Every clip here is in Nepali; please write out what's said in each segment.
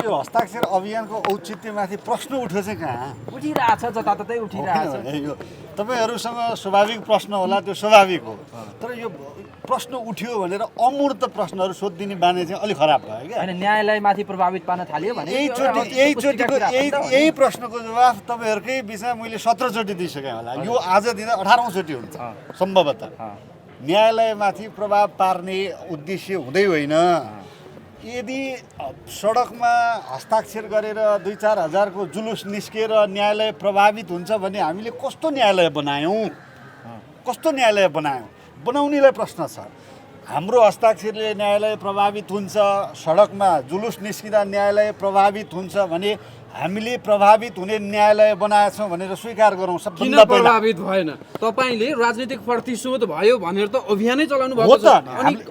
यो हस्ताक्षर अभियानको औचित्यमाथि प्रश्न उठ्यो चाहिँ कहाँ उठिरहेछ जताततै उठिरहेछ। यो तपाईँहरूसँग स्वाभाविक प्रश्न होला, त्यो स्वाभाविक हो, तर यो प्रश्न उठ्यो भनेर अमूर्त प्रश्नहरू सोधिदिने बानी चाहिँ अलिक खराब भयो क्या। होइन न्यायलयमाथि प्रभावित पार्न थाल्यो भने यही प्रश्नको जवाफ तपाईँहरूकै बिचमा मैले 17 चोटि दिइसकेँ होला। यो आज दिँदा 18औं चोटि हुन्छ सम्भवतः। न्यायालयमाथि प्रभाव पार्ने उद्देश्य हुँदै होइन। यदि सडकमा हस्ताक्षर गरेर 2-4 हजारको जुलुस निस्केर न्यायालय प्रभावित हुन्छ भने हामीले कस्तो न्यायालय बनायौँ? कस्तो न्यायालय बनायौँ? बनाउनेलाई प्रश्न छ। हाम्रो हस्ताक्षरले न्यायालय प्रभावित हुन्छ, सडकमा जुलुस निस्किँदा न्यायालय प्रभावित हुन्छ भने हामीले प्रभावित हुने न्यायालय बनाएछौँ भनेर स्वीकार गरौँ। किन प्रभावित भएन? तपाईँले राजनीतिक प्रतिशोध भयो भनेर त अभियानै चलाउनु भएको छ।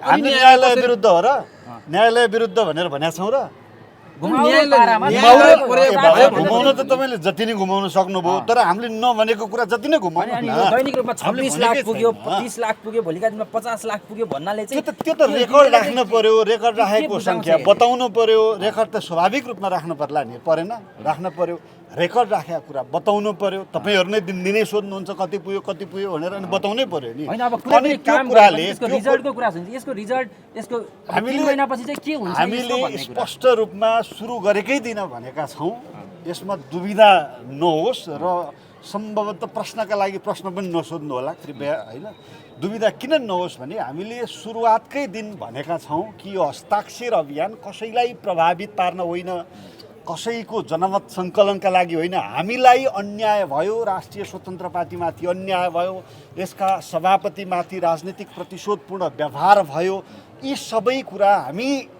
हामी न्यायालय विरुद्ध हो र? न्यायालय विरुद्ध भनेर भनेका छौँ र? घुमाउन त तपाईँले जति नै घुमाउन सक्नुभयो, तर हामीले नभनेको कुरा जति नै घुमाउनु। दैनिक रूपमा 26 लाख पुग्यो, 30 लाख पुग्यो, भोलिका दिनमा 50 लाख पुग्यो भन्नाले चाहिँ त्यो त रेकर्ड राख्नु पर्यो। रेकर्ड राखेको सङ्ख्या बताउनु पर्यो। रेकर्ड त स्वाभाविक रूपमा राख्नु पर्ला नि, परेन? राख्नु पर्यो। रेकर्ड राखेको कुरा बताउनु पर्यो। तपाईँहरू नै दिनदिनै सोध्नुहुन्छ कति पुग्यो भनेर, अनि बताउनै पर्यो नि। होइन, अब कुनै काम कुराले यसको रिजल्टको कुरा हुन्छ। यसको रिजल्ट यसको 3 महिनापछि चाहिँ के हुन्छ? हामीले स्पष्ट रूपमा सुरु गरेकै दिन भनेका छौँ। यसमा दुविधा नहोस् र सम्भवतः प्रश्नका लागि प्रश्न पनि नसोध्नु होला कृपया, होइन? दुविधा किन नहोस् भने हामीले सुरुवातकै दिन भनेका छौँ कि यो हस्ताक्षर अभियान कसैलाई प्रभावित पार्न होइन, कसैको जनमत सङ्कलनका लागि होइन। हामीलाई अन्याय भयो, राष्ट्रिय स्वतन्त्र पार्टीमाथि अन्याय भयो, यसका सभापतिमाथि राजनीतिक प्रतिशोधपूर्ण व्यवहार भयो। यी सबै कुरा हामी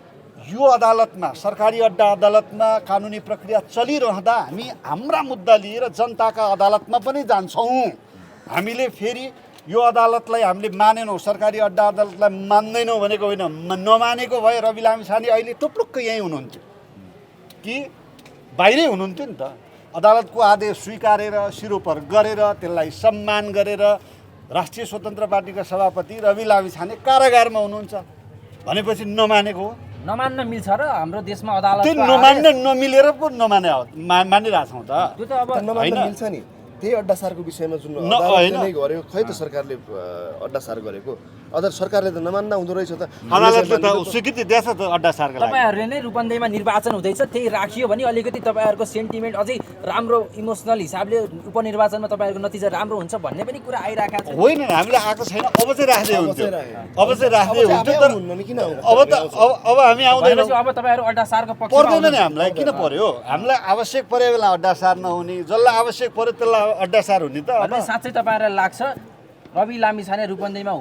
यो अदालतमा, सरकारी अड्डा अदालतमा कानुनी प्रक्रिया चलिरहँदा हामी हाम्रा मुद्दा लिएर जनताका अदालतमा पनि जान्छौँ। हामीले फेरि यो अदालतलाई हामीले मानेनौँ, सरकारी अड्डा अदालतलाई मान्दैनौँ भनेको होइन। नमानेको भए रवि लामिछाने अहिले टुप्लुक्क यहीँ हुनुहुन्थ्यो कि बाहिरै हुनुहुन्थ्यो नि त। अदालतको आदेश स्वीकारेर सिरोपर गरेर त्यसलाई सम्मान गरेर राष्ट्रिय स्वतन्त्र पार्टीका सभापति रवि लामिछाने कारागारमा हुनुहुन्छ भनेपछि नमानेको हो। नमान्न मिल्छ र हाम्रो देशमा अदालत त्यो नमान्न नमिलेर पो मानिरहेछौँ त। त्यो त अब नमान्न मिल्छ नि। त्यही अड्डासारको विषयमा जुन अदालतले गर्यो, खै त सरकारले अड्डासार गरेको, सरकारले त नमान्दा हुँदो रहेछ त। अदालतले त स्वीकृति दिएछ त अड्डासारको लागि। तपाईँहरूले नै रूपन्देहीमा निर्वाचन हुँदैछ, त्यही राखियो भने अलिकति तपाईँहरूको सेन्टिमेन्ट अझै राम्रो इमोसनल हिसाबले उपनिर्वाचनमा तपाईँहरूको नतिजा राम्रो हुन्छ भन्ने पनि कुरा आइरहेको छ। होइन, हामीले आएको छैन, अब चाहिँ राख्दै हुन्थ्यो, अब चाहिँ राख्दै हुन्थ्यो। तर अब हामी आउँदैन, अब तपाईँहरू अड्डासारको पक्षमा पर्दैन नि। हामीलाई किन पर्यो? हामीलाई आवश्यक परे बेला अड्डासार नहुने, जसलाई आवश्यक पर्यो त्यसलाई अड्डासार हुने त। अब साँच्चै तपाईँहरूलाई लाग्छ रवि लामिछाने रूपन्देहीमा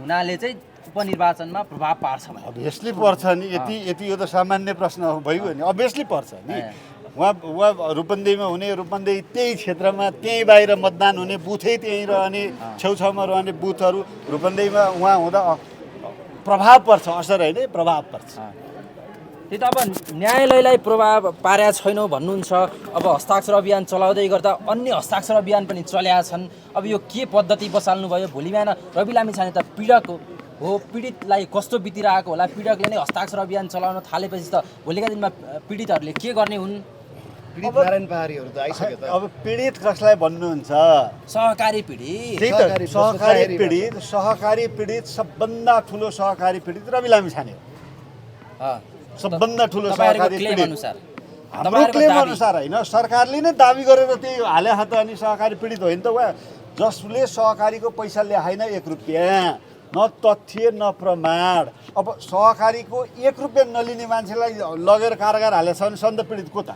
हुनाले चाहिँ उपनिर्वाचनमा प्रभाव पार्छ? अभियसली पर्छ नि। यति यो त सामान्य प्रश्न भइगयो नि। अभियसली पर्छ नि। उहाँ रूपन्देहीमा हुने, रूपन्देही त्यही क्षेत्रमा, त्यहीँ बाहिर मतदान हुने, बुथै त्यहीँ रहने, छेउछाउमा रहने बुथहरू रूपन्देहीमा उहाँ हुँदा प्रभाव पर्छ, असर होइन, प्रभाव पर्छ। त्यो त अब न्यायालयलाई प्रभाव पारेका छैनौँ भन्नुहुन्छ। अब हस्ताक्षर अभियान चलाउँदै गर्दा अन्य हस्ताक्षर अभियान पनि चलेका छन्। अब यो के पद्धति बसाल्नु भयो? भोलि बिहान रवि लामिछाने त पीडक हो, पीडितलाई कस्तो बितिरहेको होला? पीडकले नै हस्ताक्षर अभियान चलाउन थालेपछि त भोलिका दिनमा पीडितहरूले के गर्ने हुन्? नारायण पहाडीहरू त आइसक्यो त। अब पीडित कसलाई भन्नुहुन्छ? सहकारी पीडित। त्यही त, सहकारी पीडित सबभन्दा ठुलो सहकारी पीडित रवि लामिछाने हो। सबभन्दा ठुलो सहकारी पीडित हाम्रो क्लेम अनुसार होइन, सरकारले नै दाबी गरेर त्यही हाले त। अनि सहकारी पीडित होइन त उहाँ, जसले सहकारीको पैसा ल्याएन 1 रुपियाँ, न तथ्य न प्रमाण। अब सहकारीको 1 रुपियाँ नलिने मान्छेलाई लगेर कारागार हालेछ भने सन्त पीडित को त?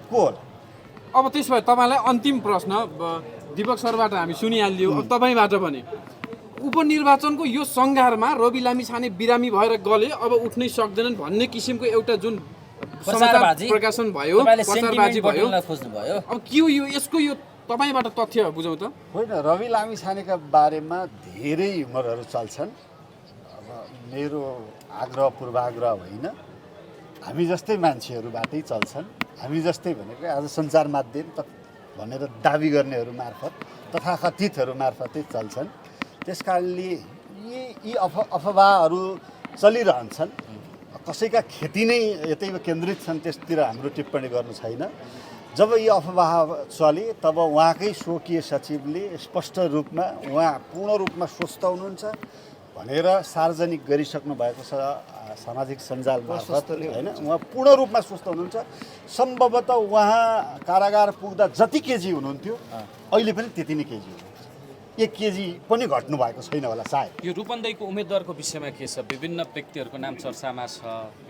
को होला? अब त्यसो भए तपाईँलाई अन्तिम प्रश्न दीपक सरबाट हामी सुनिहालियो, अब तपाईँबाट पनि उपनिर्वाचनको यो सङ्घारमा रवि लामिछाने बिरामी भएर गले, अब उठ्नै सक्दैनन् भन्ने किसिमको एउटा जुन समाचार प्रकाशन भयो, प्रचारबाजी भयो, अब के हो यो? यसको यो तपाईँबाट तथ्य बुझौँ त। होइन, रवि लामिछानेका बारेमा धेरै ह्युमरहरू चल्छन्। अब मेरो आग्रह पूर्वाग्रह होइन, हामी जस्तै मान्छेहरूबाटै चल्छन्। हामी जस्तै भनेको आज सञ्चार माध्यम भनेर दाबी गर्नेहरू मार्फत, तथाकथितहरू मार्फतै चल्छन्। त्यस कारणले यी अफवाहहरू चलिरहन्छन्। कसैका खेती नै यतैमा केन्द्रित छन् त्यसतिर हाम्रो टिप्पणी गर्नु छैन। जब यो अफवाह चले तब उहाँकै स्वकीय सचिवले स्पष्ट रूपमा उहाँ पूर्ण रूपमा स्वस्थ हुनुहुन्छ भनेर सार्वजनिक गरिसक्नु भएको छ सामाजिक सञ्जाल मार्फत होइन। उहाँ पूर्ण रूपमा स्वस्थ हुनुहुन्छ। सम्भवतः उहाँ कारागार पुग्दा जति केजी हुनुहुन्थ्यो अहिले पनि त्यति नै केजी हुनुहुन्छ। 1 केजी पनि घट्नु भएको छैन होला सायद। यो रूपन्देहीको उम्मेदवारको विषयमा के छ? विभिन्न व्यक्तिहरूको नाम चर्चामा छ।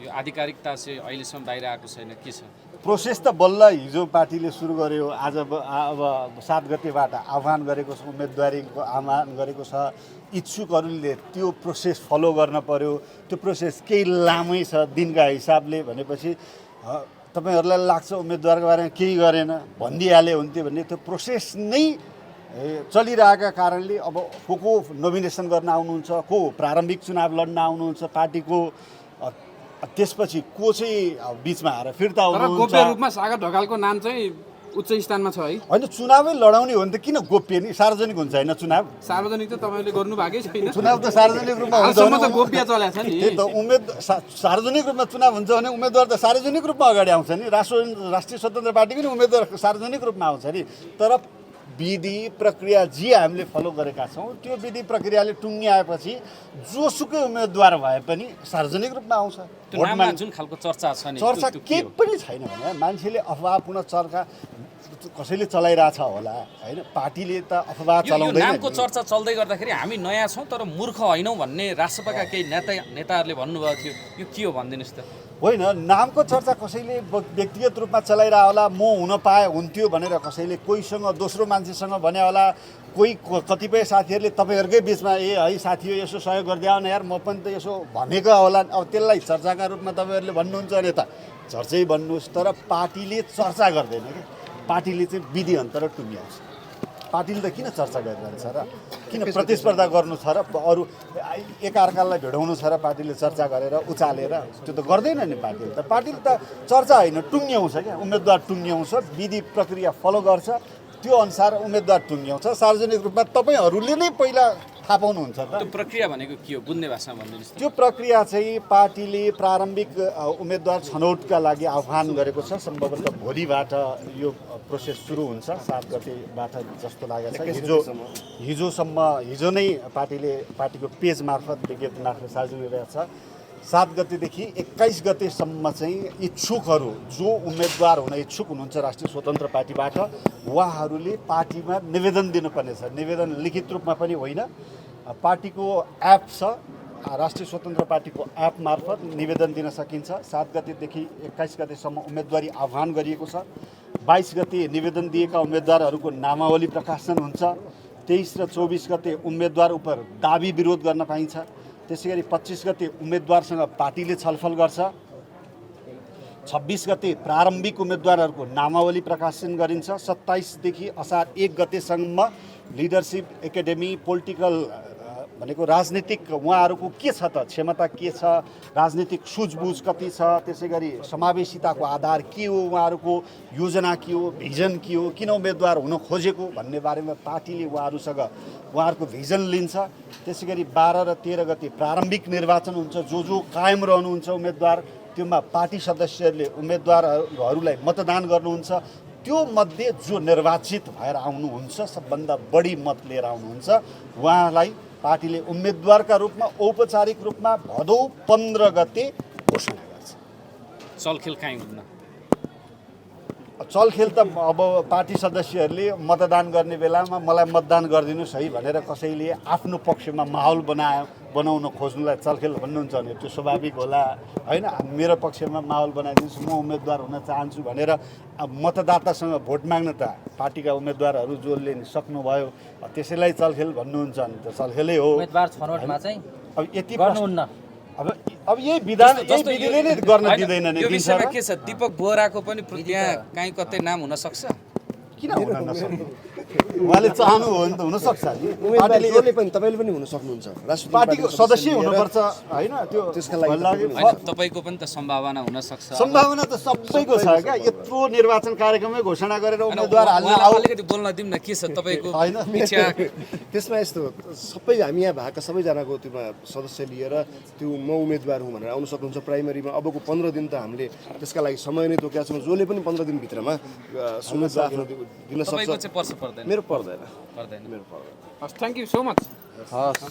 यो आधिकारिकता चाहिँ अहिलेसम्म बाहिर आएको छैन, के छ? प्रोसेस त बल्ल हिजो पार्टीले सुरु गर्यो। अब 7 गतेबाट आह्वान गरेको छ, उम्मेदवारीको आह्वान गरेको छ। इच्छुकहरूले त्यो प्रोसेस फलो गर्न पर्यो। त्यो प्रोसेस केही लामै छ दिनका हिसाबले भनेपछि तपाईँहरूलाई लाग्छ उम्मेदवारको बारेमा केही गरेन भनिदिइहाल्यो हुन्थ्यो भन्ने त्यो प्रोसेस नै चलिरहेका कारणले अब को नोमिनेसन गर्न आउनुहुन्छ, को प्रारम्भिक चुनाव लड्न आउनुहुन्छ पार्टीको, त्यसपछि को चाहिँ बिचमा आएर फिर्ता तर आउनुहुन्छ। गोप्य रूपमा सागर ढकालको नाम चाहिँ उच्च स्थानमा छ है। होइन चुनावै लडाउने हो भने त किन गोप्य नि? सार्वजनिक हुन्छ होइन चुनाव? सार्वजनिक त तपाईँले गर्नु भएकै छैन। चुनाव त सार्वजनिक रूपमा हुन्छ हालसम्म त भने गोप्य चलेको छ नि। त्यही त सार्वजनिक रूपमा चुनाव हुन्छ भने उम्मेदवार त सार्वजनिक रूपमा अगाडि आउँछ नि। राष्ट्रिय स्वतन्त्र पार्टीको नि उम्मेदवार सार्वजनिक रूपमा आउँछ नि। तर विधि प्रक्रिया जे हामीले फलो गरेका छौँ त्यो विधि प्रक्रियाले टुङ्ग्याएपछि जोसुकै उम्मेदवार भए पनि सार्वजनिक रूपमा आउँछ। त्यो नाममा जुन खालको चर्चा छ नि, चर्चा त्यो केही हो? पनि छैन भने मान्छेले अफवाहपूर्ण चर्चा कसैले चलाइरहेछ होला होइन। पार्टीले त अफवाह यो चलाउँदैन। नामको चर्चा चल्दै गर्दाखेरि हामी नयाँ छौँ तर मूर्ख होइनौँ भन्ने राष्ट्रपतिका केही नेताहरूले भन्नुभएको थियो। यो के हो भनिदिनुहोस् त। होइन नामको चर्चा कसैले व्यक्तिगत रूपमा चलाइरह होला। म हुन पाए हुन्थ्यो भनेर कसैले कोहीसँग दोस्रो मान्छेसँग भने होला। कोही कतिपय साथीहरूले तपाईँहरूकै बिचमा है साथी हो यसो सहयोग गरिदियो न यार म पनि त यसो भनेको होला। अब त्यसलाई चर्चाका रूपमा तपाईँहरूले भन्नुहुन्छ भने त चर्चै भन्नुहोस्। तर पार्टीले चर्चा गर्दैन कि पार्टीले चाहिँ विधि अन्तर्गत टुङ्ग्याउँछ। पार्टीले त किन चर्चा गरिरहन्छ र? किन प्रतिस्पर्धा गर्नु छ र? अरू एकअर्कालाई भिडाउनु छ र पार्टीले चर्चा गरेर उचालेर? त्यो त गर्दैन नि पार्टीले त। पार्टीले त चर्चा होइन टुङ्ग्याउँछ क्या। उम्मेदवार टुङ्ग्याउँछ, विधि प्रक्रिया फलो गर्छ, त्यो अनुसार उम्मेदवार टुङ्ग्याउँछ सार्वजनिक रूपमा। तपाईँहरूले नै पहिला थाहा पाउनुहुन्छ त। त्यो प्रक्रिया भनेको के हो बुझ्ने भाषामा भनिदिनुहोस् त। त्यो प्रक्रिया चाहिँ पार्टीले प्रारम्भिक उम्मेदवार छनौटका लागि आह्वान गरेको छ। सम्भवतः भोलिबाट यो प्रोसेस सुरु हुन्छ, 7 गतेबाट जस्तो लागेको छ। हिजो नै पार्टीको पेज मार्फत विज्ञप्ति मार्फत सार्वजनिक गरेको छ। 7 गतेदेखि 21 गतेसम्म चाहिँ इच्छुकहरू जो उम्मेदवार हुन इच्छुक हुनुहुन्छ राष्ट्रिय स्वतन्त्र पार्टीबाट उहाँहरूले पार्टीमा निवेदन दिनुपर्नेछ। निवेदन लिखित रूपमा पनि होइन, पार्टीको एप छ, राष्ट्रिय स्वतन्त्र पार्टीको एप मार्फत निवेदन दिन सकिन्छ। 7 गतेदेखि 21 गतेसम्म उम्मेदवारी आह्वान गरिएको छ। 22 गते निवेदन दिएका उम्मेदवारहरूको नामावली प्रकाशन हुन्छ। 23 र 24 गते उम्मेदवार उप दाबी विरोध गर्न पाइन्छ। त्यसै गरी 25 गते उम्मेदवारसँग पार्टीले छलफल गर्छ। 26 गते प्रारम्भिक उम्मेदवारहरूको नामावली प्रकाशन गरिन्छ। 27 देखि असार 1 गतेसम्म लिडरसिप एकाडेमी पोलिटिकल भनेको राजनीतिक उहाँहरूको के छ त क्षमता के छ, राजनीतिक सुझबुझ कति छ, त्यसै गरी समावेशिताको आधार के हो, उहाँहरूको योजना के हो, भिजन के हो, किन उम्मेदवार हुन खोजेको भन्ने बारेमा पार्टीले उहाँहरूसँग उहाँहरूको भिजन लिन्छ। त्यसै गरी 12 र 13 गते प्रारम्भिक निर्वाचन हुन्छ। जो कायम रहनुहुन्छ उम्मेदवार त्योमा पार्टी सदस्यहरूले उम्मेदवारहरूलाई मतदान गर्नुहुन्छ। त्यो मध्ये जो निर्वाचित भएर आउनुहुन्छ, सबभन्दा बढी मत लिएर आउनुहुन्छ, उहाँलाई पार्टीले उम्मेदवारका रूपमा औपचारिक रूपमा भदौ 15 गते घोषणा गर्छ। चलखेल काहीँ हुन्न। चलखेल त अब पार्टी सदस्यहरूले मतदान गर्ने बेलामा मलाई मतदान गरिदिनुहोस् है भनेर कसैले आफ्नो पक्षमा माहौल बनाउन खोज्नुलाई चलखेल भन्नुहुन्छ भने त्यो स्वाभाविक होला होइन। मेरो पक्षमा माहौल बनाइदिनुहोस्, म उम्मेदवार हुन चाहन्छु भनेर अब मतदातासँग भोट माग्न त पार्टीका उम्मेदवारहरू जसले सक्नुभयो त्यसैलाई चलखेल भन्नुहुन्छ भने त चलखेलै हो। उम्मेदवार छनौटमा चाहिँ अब यति गर्नुहुन्न। अब यही विधान यही विधिले नै गर्न दिँदैन नि। यो विषयमा के छ? दीपक बोहराको पनि त्यहाँ काहीँ कतै नाम हुन सक्छ? किन हुन नसक्नु? उहाँले चाहनु हो भने त हुनसक्छ नि उम्मेदवार पार्टीले जसले पनि तपाईँले पनि हुन सक्नुहुन्छ राष्ट्रिय पार्टीको सदस्य हुनुपर्छ होइन त्यो त्यसका लागि होइन तपाईँको पनि त सम्भावना हुनसक्छ सम्भावना त सबैको छ क्या यत्रो निर्वाचन कार्यक्रममै घोषणा गरेर होइन, उम्मेदवार हाल्न उहाँलाई आऊ अलिकति बोल्न दिउँ न के छ तपाईँको होइन। इच्छा त्यसमा यस्तो हो, सबै हामी यहाँ भएका सबैजनाको त्यो सदस्य लिएर त्यो म उम्मेदवार हुँ भनेर आउन सक्नुहुन्छ प्राइमेरीमा। अबको 15 दिन त हामीले त्यसका लागि समय नै तोकेका छौँ। जसले पनि 15 दिनभित्रमा उम्मेदवार आफ्नो दिन तपाईँको सक्छ। चाहिँ पर्छ पर्दैन मेरो पर्दैन पर्दैन मेरो पर्दैन। हस् थ्याङ्क यू सो मच हस्